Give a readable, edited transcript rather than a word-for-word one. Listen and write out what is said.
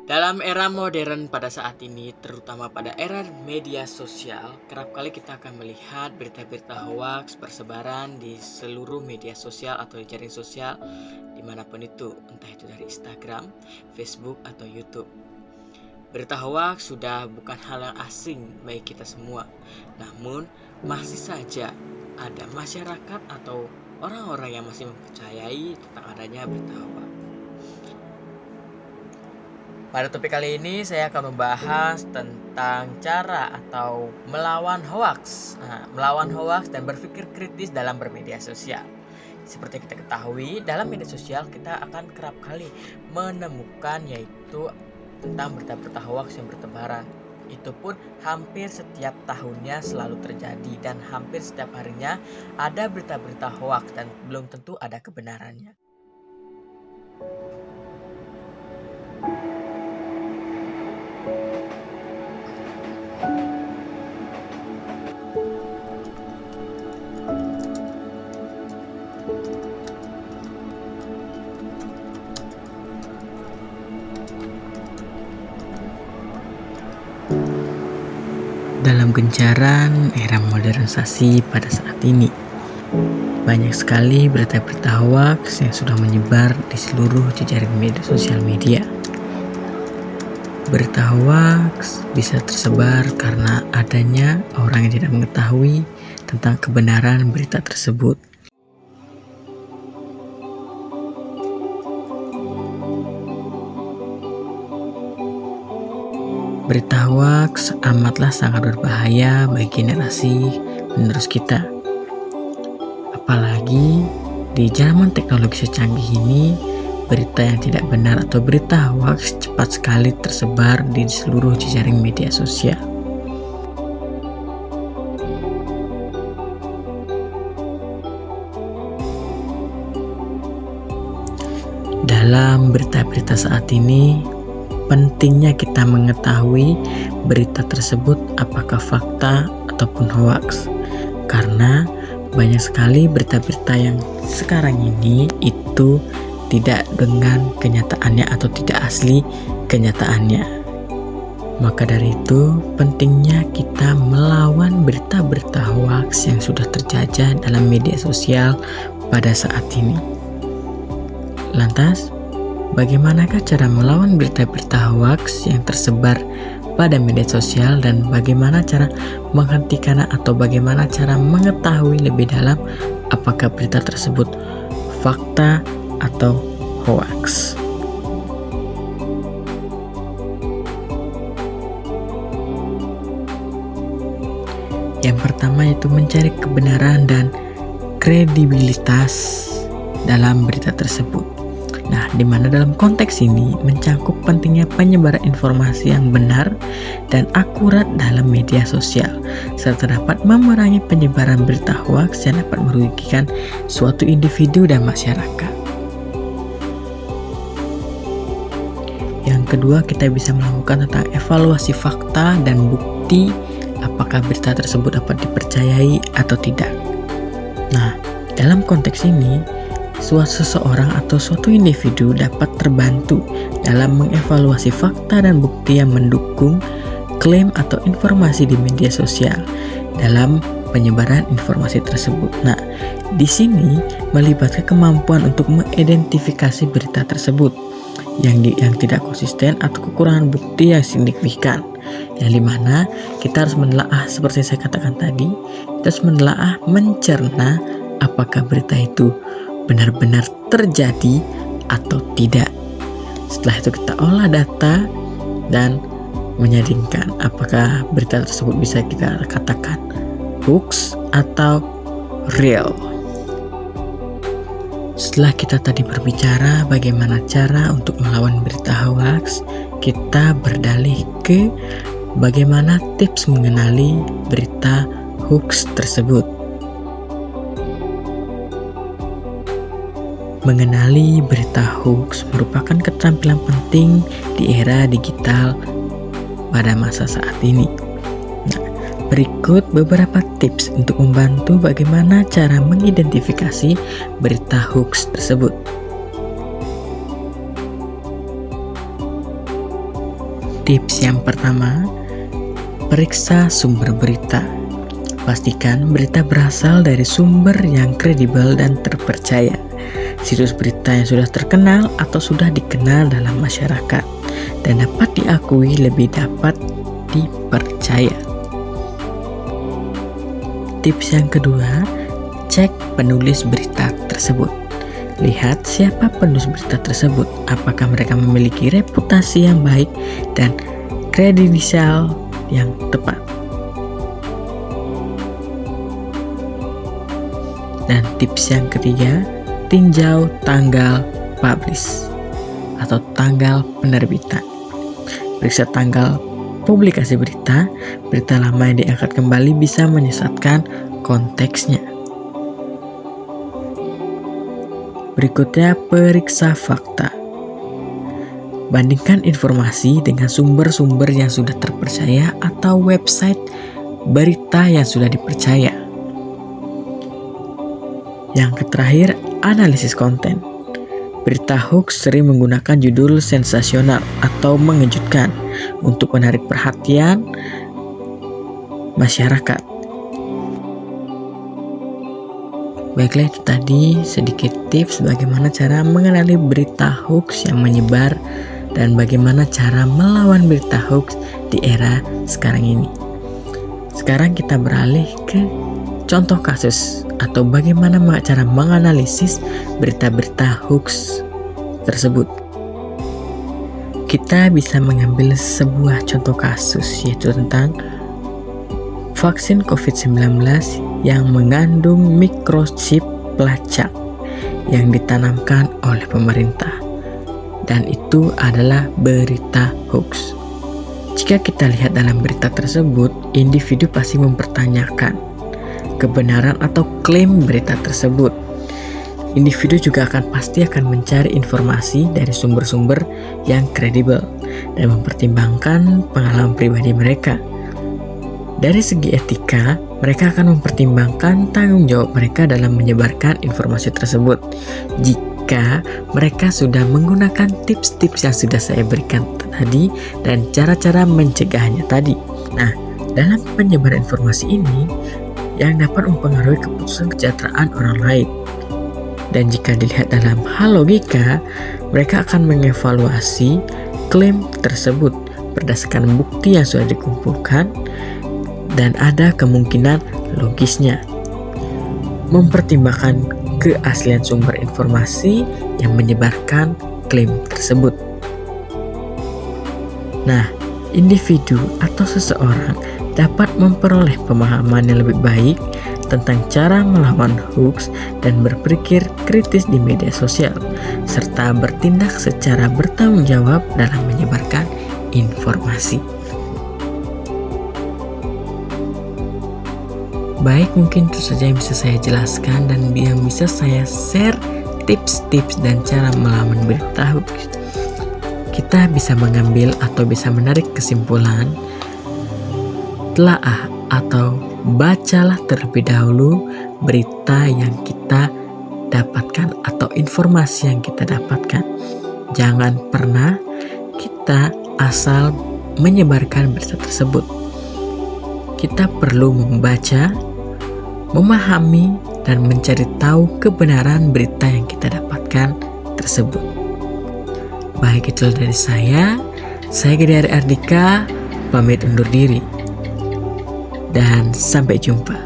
Dalam era modern pada saat ini, terutama pada era media sosial, kerap kali kita akan melihat berita-berita hoaks bersebaran di seluruh media sosial atau jaring sosial dimanapun itu, entah itu dari Instagram, Facebook, atau YouTube. Berita hoaks sudah bukan hal yang asing bagi kita semua, namun masih saja ada masyarakat atau orang-orang yang masih mempercayai tentang adanya berita hoaks. Pada topik kali ini saya akan membahas tentang cara atau melawan hoaks. Melawan hoaks dan berpikir kritis dalam bermedia sosial. Seperti kita ketahui, dalam media sosial kita akan kerap kali menemukan yaitu tentang berita-berita hoaks yang bertebaran. Itu pun hampir setiap tahunnya selalu terjadi dan hampir setiap harinya ada berita-berita hoaks dan belum tentu ada kebenarannya. Dalam gencaran era modernisasi pada saat ini, banyak sekali berita-berita hoaks yang sudah menyebar di seluruh jejaring sosial media. Berita hoaks bisa tersebar karena adanya orang yang tidak mengetahui tentang kebenaran berita tersebut. Berita hoaks amatlah sangat berbahaya bagi generasi penerus kita. Apalagi di zaman teknologi secanggih ini, berita yang tidak benar atau berita hoaks cepat sekali tersebar di seluruh jejaring media sosial. Dalam berita-berita saat ini, pentingnya kita mengetahui berita tersebut apakah fakta ataupun hoaks. Karena banyak sekali berita-berita yang sekarang ini itu tidak dengan kenyataannya atau tidak asli kenyataannya. Maka dari itu pentingnya kita melawan berita-berita hoaks yang sudah terjajah dalam media sosial pada saat ini. Lantas, bagaimanakah cara melawan berita-berita hoaks yang tersebar pada media sosial dan bagaimana cara menghentikan atau bagaimana cara mengetahui lebih dalam apakah berita tersebut fakta atau hoaks? Yang pertama yaitu mencari kebenaran dan kredibilitas dalam berita tersebut. Nah, di mana dalam konteks ini mencangkup pentingnya penyebaran informasi yang benar dan akurat dalam media sosial, serta dapat memerangi penyebaran berita hoaks yang dapat merugikan suatu individu dan masyarakat. Yang kedua, kita bisa melakukan tentang evaluasi fakta dan bukti apakah berita tersebut dapat dipercayai atau tidak. Nah, dalam konteks ini, seseorang atau suatu individu dapat terbantu dalam mengevaluasi fakta dan bukti yang mendukung klaim atau informasi di media sosial dalam penyebaran informasi tersebut. Nah, di sini melibatkan kemampuan untuk mengidentifikasi berita tersebut yang tidak konsisten atau kekurangan bukti yang signifikan. Yang dimana kita harus menelaah, seperti saya katakan tadi, kita harus menelaah, mencerna apakah berita itu benar-benar terjadi atau tidak. Setelah itu kita olah data dan menyandingkan apakah berita tersebut bisa kita katakan hoax atau real. Setelah kita tadi berbicara bagaimana cara untuk melawan berita hoax, kita beralih ke bagaimana tips mengenali berita hoax tersebut. Mengenali berita hoax merupakan keterampilan penting di era digital pada masa saat ini. Nah, berikut beberapa tips untuk membantu bagaimana cara mengidentifikasi berita hoax tersebut. Tips yang pertama, periksa sumber berita. Pastikan berita berasal dari sumber yang kredibel dan terpercaya. Situs berita yang sudah terkenal atau sudah dikenal dalam masyarakat dan dapat diakui lebih dapat dipercaya. Tips yang kedua, cek penulis berita tersebut. Lihat siapa penulis berita tersebut, apakah mereka memiliki reputasi yang baik dan kredensial yang tepat. Dan tips yang ketiga, tinjau tanggal publish atau tanggal penerbitan. Periksa tanggal publikasi berita. Berita lama yang diangkat kembali bisa menyesatkan konteksnya. Berikutnya, periksa fakta. Bandingkan informasi dengan sumber-sumber yang sudah terpercaya atau website berita yang sudah dipercaya. Yang terakhir, analisis konten. Berita hoax sering menggunakan judul sensasional atau mengejutkan untuk menarik perhatian masyarakat. Baiklah, itu tadi sedikit tips bagaimana cara mengenali berita hoax yang menyebar dan bagaimana cara melawan berita hoax di era sekarang ini. Sekarang kita beralih ke contoh kasus atau bagaimana cara menganalisis berita-berita hoax tersebut. Kita bisa mengambil sebuah contoh kasus, yaitu tentang vaksin COVID-19 yang mengandung microchip pelacak yang ditanamkan oleh pemerintah, dan itu adalah berita hoax. Jika kita lihat dalam berita tersebut, individu pasti mempertanyakan kebenaran atau klaim berita tersebut. Individu juga pasti akan mencari informasi dari sumber-sumber yang kredibel dan mempertimbangkan pengalaman pribadi mereka. Dari segi etika, mereka akan mempertimbangkan tanggung jawab mereka dalam menyebarkan informasi tersebut. Jika mereka sudah menggunakan tips-tips yang sudah saya berikan tadi dan cara-cara mencegahnya tadi. Nah, dalam penyebaran informasi ini yang dapat mempengaruhi keputusan kesejahteraan orang lain. Dan jika dilihat dalam hal logika, mereka akan mengevaluasi klaim tersebut berdasarkan bukti yang sudah dikumpulkan dan ada kemungkinan logisnya. Mempertimbangkan keaslian sumber informasi yang menyebarkan klaim tersebut. Nah, individu atau seseorang dapat memperoleh pemahaman yang lebih baik tentang cara melawan hoax dan berpikir kritis di media sosial, serta bertindak secara bertanggung jawab dalam menyebarkan informasi. Baik, mungkin itu saja yang bisa saya jelaskan dan yang bisa saya share tips-tips dan cara melawan berita hoax. Kita bisa mengambil atau bisa menarik kesimpulan, telaah atau bacalah terlebih dahulu berita yang kita dapatkan atau informasi yang kita dapatkan. Jangan pernah kita asal menyebarkan berita tersebut. Kita perlu membaca, memahami, dan mencari tahu kebenaran berita yang kita dapatkan tersebut. Baik, itu dari saya Gede Ardika, pamit undur diri. Dan sampai jumpa.